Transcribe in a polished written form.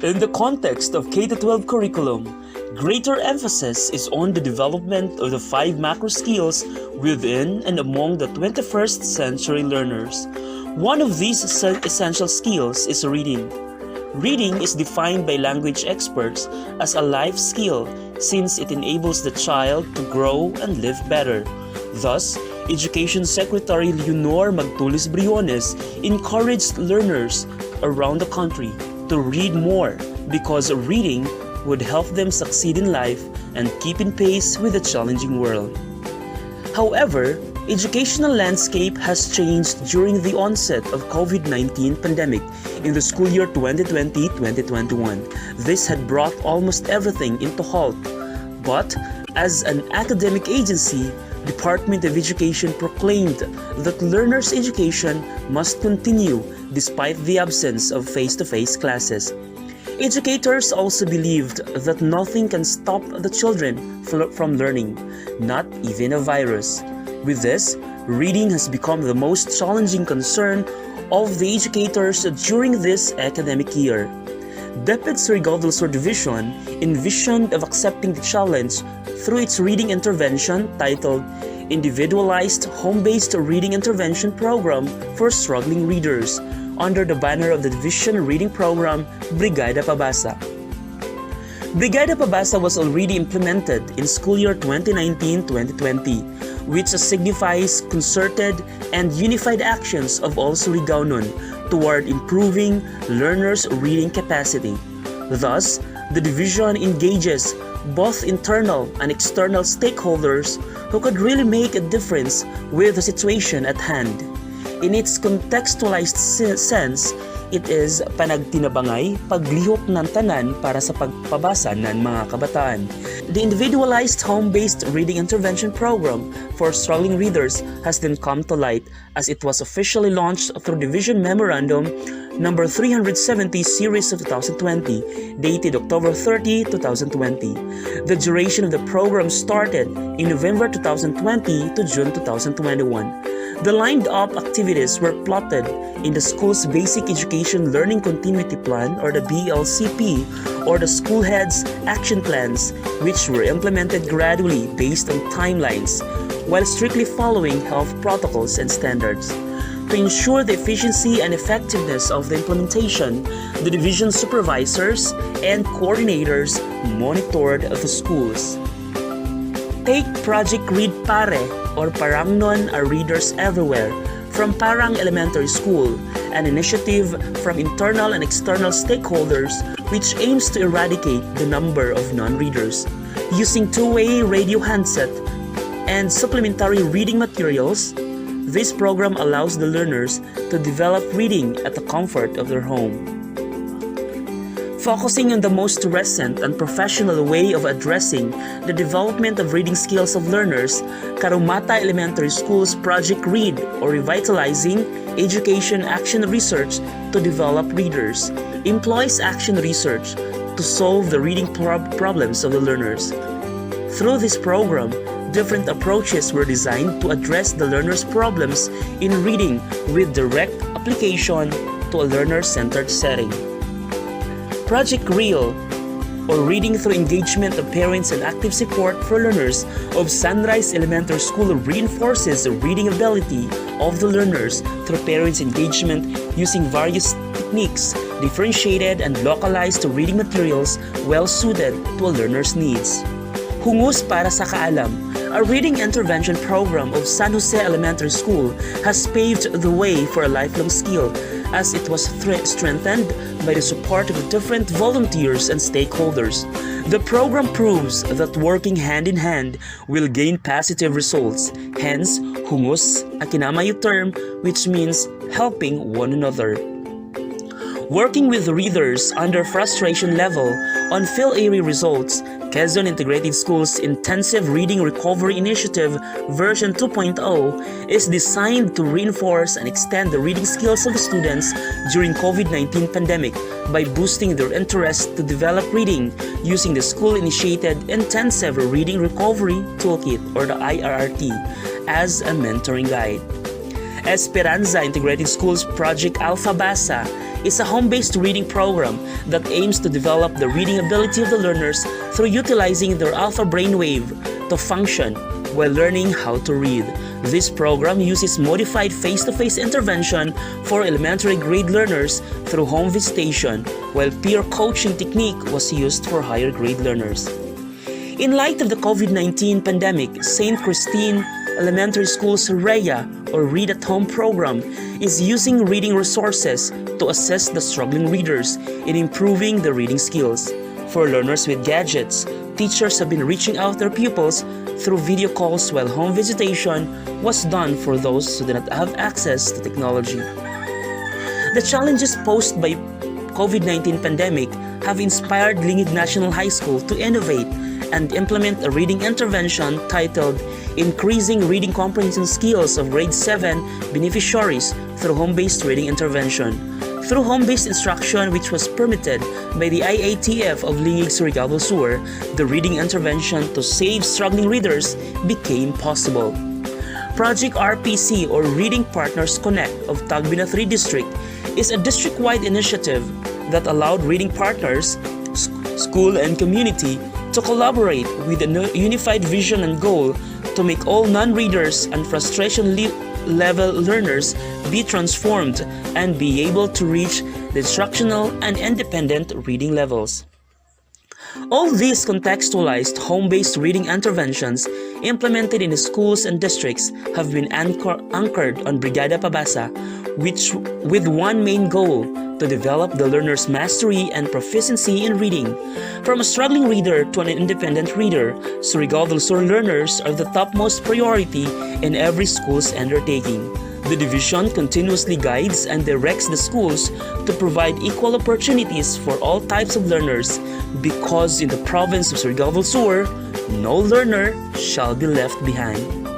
In the context of K-12 curriculum, greater emphasis is on the development of the 5 macro skills within and among the 21st century learners. One of these essential skills is reading. Reading is defined by language experts as a life skill since it enables the child to grow and live better. Thus, Education Secretary Leonor Magtulis Briones encouraged learners around the country to read more because reading would help them succeed in life and keep in pace with the challenging world. However, educational landscape has changed during the onset of COVID-19 pandemic in the school year 2020-2021. This had brought almost everything into halt. But as an academic agency, Department of Education proclaimed that learners' education must continue despite the absence of face-to-face classes. Educators also believed that nothing can stop the children from learning, not even a virus. With this, reading has become the most challenging concern of the educators during this academic year. DepEd Surigao del Sur Division envisioned of accepting the challenge through its reading intervention titled Individualized Home-Based Reading Intervention Program for Struggling Readers under the banner of the Division Reading Program Brigada Pabasa. Brigada Pabasa was already implemented in school year 2019-2020, which signifies concerted and unified actions of all Surigaonon toward improving learners' reading capacity. Thus, the division engages both internal and external stakeholders who could really make a difference with the situation at hand. In its contextualized sense, it is panagtinabangay, paglihok ng tanan para sa pagpabasa ng mga kabataan. The Individualized Home-Based Reading Intervention Program for Struggling Readers has then come to light as it was officially launched through Division Memorandum number 370 series of 2020, dated October 30, 2020. The duration of the program started in November 2020 to June 2021. The lined-up activities were plotted in the school's Basic Education Learning Continuity Plan or the BLCP or the school heads' action plans, which were implemented gradually based on timelines while strictly following health protocols and standards. To ensure the efficiency and effectiveness of the implementation, the division supervisors and coordinators monitored the schools. Take Project Read Pare or Parangnon are Readers Everywhere from Parang Elementary School, an initiative from internal and external stakeholders which aims to eradicate the number of non-readers. Using two-way radio handset and supplementary reading materials, this program allows the learners to develop reading at the comfort of their home. Focusing on the most recent and professional way of addressing the development of reading skills of learners, Karumata Elementary School's Project Read or Revitalizing Education Action Research to Develop Readers employs action research to solve the reading problems of the learners. Through this program, different approaches were designed to address the learners' problems in reading with direct application to a learner-centered setting. Project REAL, or Reading Through Engagement of Parents and Active Support for Learners of Sunrise Elementary School reinforces the reading ability of the learners through parents' engagement using various techniques, differentiated and localized reading materials well-suited to a learner's needs. Hungus para sa Kaalam, a reading intervention program of San Jose Elementary School has paved the way for a lifelong skill as it was strengthened by the support of different volunteers and stakeholders. The program proves that working hand in hand will gain positive results, hence Hungus, a Kinamayo term which means helping one another. Working with readers under frustration level on PhilArray results, Quezon Integrated Schools Intensive Reading Recovery Initiative version 2.0 is designed to reinforce and extend the reading skills of students during COVID-19 pandemic by boosting their interest to develop reading using the school-initiated Intensive Reading Recovery Toolkit or the IRRT as a mentoring guide. Esperanza Integrated Schools Project Alpha Basa is a home-based reading program that aims to develop the reading ability of the learners through utilizing their alpha brainwave to function while learning how to read. This program uses modified face-to-face intervention for elementary grade learners through home visitation, while peer coaching technique was used for higher grade learners. In light of the COVID-19 pandemic, St. Christine Elementary School's REA, or Read at Home program, is using reading resources to assist the struggling readers in improving their reading skills. For learners with gadgets, teachers have been reaching out their pupils through video calls, while home visitation was done for those who did not have access to technology. The challenges posed by COVID-19 pandemic have inspired Lingig National High School to innovate and implement a reading intervention titled Increasing Reading Comprehension Skills of Grade 7 Beneficiaries through Home-Based Reading Intervention. Through home-based instruction, which was permitted by the IATF of Lingig, Surigao del Sur, the reading intervention to save struggling readers became possible. Project RPC, or Reading Partners Connect of Tagbina 3 District, is a district-wide initiative that allowed reading partners, school and community to collaborate with a unified vision and goal to make all non-readers and frustration-level learners be transformed and be able to reach the instructional and independent reading levels. All these contextualized home-based reading interventions implemented in the schools and districts have been anchored on Brigada Pabasa, which with one main goal: to develop the learner's mastery and proficiency in reading. From a struggling reader to an independent reader, Surigao del Sur learners are the topmost priority in every school's undertaking. The division continuously guides and directs the schools to provide equal opportunities for all types of learners, because in the province of Surigao del Sur, no learner shall be left behind.